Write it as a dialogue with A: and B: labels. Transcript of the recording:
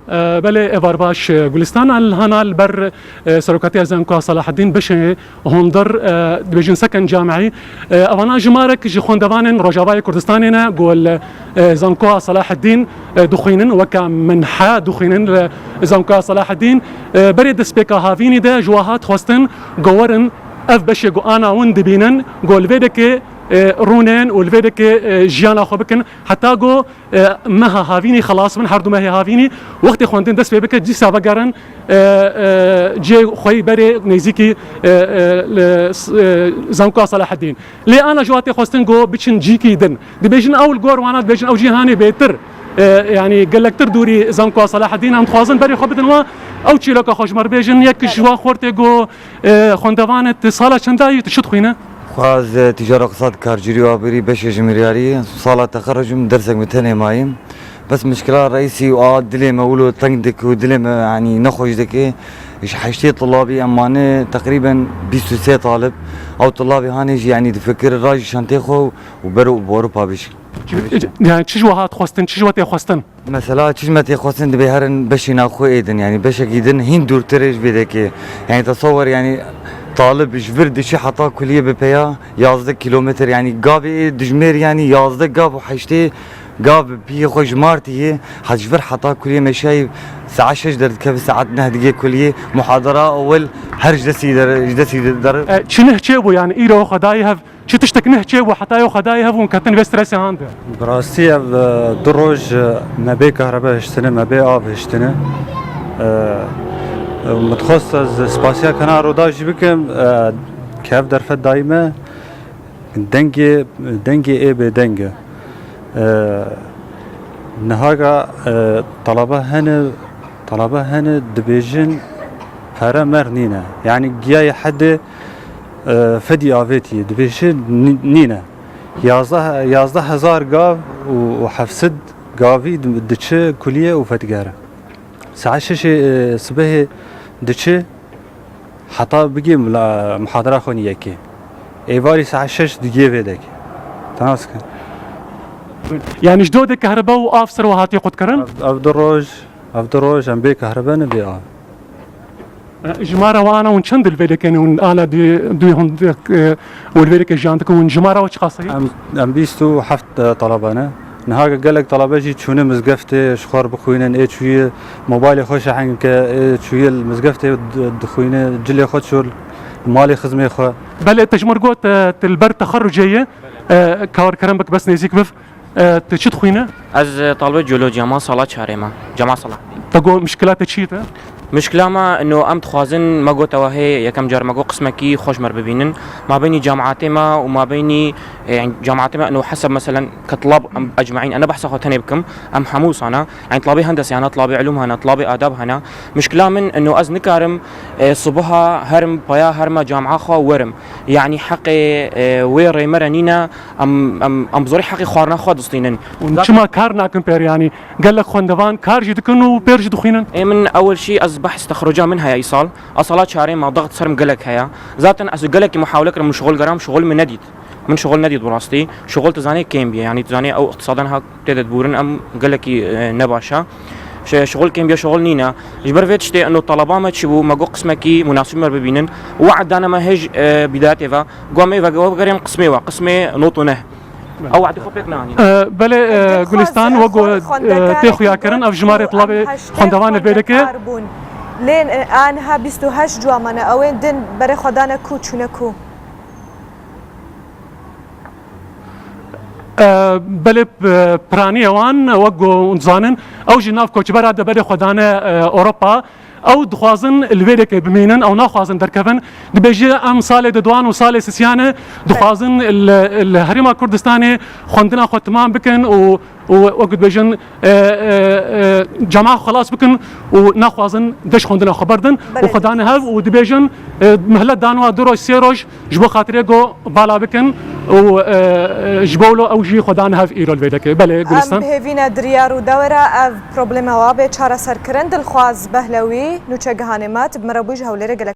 A: بله افار باش گلستان الهنا البر سرکتی زنکو صلاح الدین بشه هندر دبیجن سکن جامعی اوانا جمارک جخوندوان رجاوای کردستانینا گول زنکو صلاح الدین دخینن وکا منحا دخینن زنکو صلاح الدین برید سپیکا هاوینی ده جواهات خواستن گورن اف بشه گو آنا وند بینن گول ویده که رونين والفيدك جيانا خو بكن حتى جو مها هافيني خلاص من حردو مها هافيني وقت خوندين دس بك جي سابقرن جي خوي بري نيزيكي زنكو صلاح الدين لي انا جواتي خوستن جو بتشن جيكي دن دي بيجن اول جور وانا بيجن او جيهاني بيتر يعني قال لك تردوري زنكو صلاح الدين ام خوازن بري خو بدن او تشيلك خوش مر بيجن يك جوا خورتي جو خوندوانت صاله چنداي تشد خوينه
B: خواز تجارة اقتصاد كارجري وابري بش جمهورياري صالة تخرج من درسك متهني مايم بس مشكلة رئيسي وقاد دليم اولو تنقدك ودليم يعني نخرج دكي ايش حشتي طلابي امانه تقريبا 23 طالب او طلابي هاني يعني تفكر الراجل شانتيخو وبرو باوروبا بش
A: يعني تشجوهات خواستن تشجوتي خواستن
B: مثلا تشجمتي خواستن دبي هرن بش ناخو ايدن يعني بش اكيدن هين دور تريج بيدكي يعني تصور يعني طالب جبر دشي حطا كلية ببيا 11 كيلومتر يعني قابي دجمير يعني 11 قاب وحشتي قاب بي خوش مارتي حجبر حطا كلية مشاي ساعة 6 درد كيف ساعات نهدقي كلية محاضرة أول هرج دسي در
A: شنه تشيبو يعني إيرو خدايها شو تشتكنه تشيبو حتى يو خدايها ونكتن بسترسي هانده
C: براستي دروج ما بي كهرباء هشتنه ما بي آب هشتنه متخصص سپاسیا کنار رو داشت بکم کف در فد دائمه دنگ ای به دنگ نهاجا طلبه هن دبیجن هر مرنینه يعني جاي حد فدي آفيتي دبيجن نينه 11,000 قاف وحفصد قافي دتش كلية وفتقاره ساعة 6 صبح دچه حتی بگیم محاضره خونی یکی ایواری ساعت 6 دیگه ویدک تناس کن
A: يعني جدود كهرباء وافسر وهاتي قد كرن
C: افدروج ام بي كهرباء نبي
A: جمارة وانا ونشند الفيديك يعني انا دي هون والفيديك جانتك ونجمارة وش قصي
C: ام بيستو حفت طلبانه نهاجا قال لك طلبه جي تشونه مزقفته شخور بخوينن اي شويه موبايل خوش حنك شويه المزقفته دخوينه جلي خد شو مالي خزمه خو
A: بل تجمر قوت البر تخرجيه كار كرمبك بس نيزيك بف تشد خوينه
D: از طالبه جيولوجيا ما صلاه شهريما جماعه صلاح
A: تقول مشكلات تشيته
D: مشكلة ما انه ام تخوازن ما قوت وهي يكم جار ما قو قسمكي خوش مر ببينن ما بيني جامعاتي ما وما بيني يعني جامعاتي ما انه حسب مثلا كطلاب اجمعين انا بحث اخو تاني بكم ام حموس انا يعني طلابي هندسه انا طلابي علوم هنا طلابي اداب هنا مشكلة من انه از نكارم صبها هرم بايا هرم جامعه خو ورم يعني حقي وير مرنينا ام زوري حقي خورنا خو دستينن
A: وشما كارنا كمبير يعني قال لك خوندوان كارج دكنو بيرج دخينن
D: من اول شيء از بحث تخرجها منها يا ايصال اصالات شهرين ما ضغط سرم قلك هيا ذاتا از قلك محاوله من شغل قرام شغل من نديد من شغل نديد براستي شغل تزاني كيمبيا يعني تزاني او اقتصادا هاك تدد بورن ام قلك نباشا شغل كيمبيا شغل نينا جبر فيت شتي انه طلبه ما تشبو ما جو قسمكي مناسب مر ببينن وعد انا ما هج بدايتها قوم ايفا قريم قسمي نوطونه او وعد خبيك ناني
A: بله گلستان وگو تخو يا كرن اف جماره طلبه خوندوان البيدكه
E: لين انها 28 جوامانه اوين دن بري خدانا كو چونكو
A: بله براني وان وگو نزانن او جناف کوچبر د بري خدانا اوروبا او دخوازن الفيديك بمينن او ناخوازن دركفن دبيجي ام صالة ددوان وصالة سسيانة دخوازن الهريمة كردستاني خوندنا خو تمام بكن وقد بيجن جماعة خلاص بكن وناخوازن دش خوندنا خبردن وخدانا هاف ودبيجن مهلت دانوا دروج سيروج جبو خاطريقو بالا بكن وجبولو او جي خدانا هاف ايرو الفيديك بله گلستان
E: ام بهيفينا دريار ودورة اف بروبليما وابي چارة سركرن دلخواز بهلوي نوچه گهانمات بمرابوج هوليره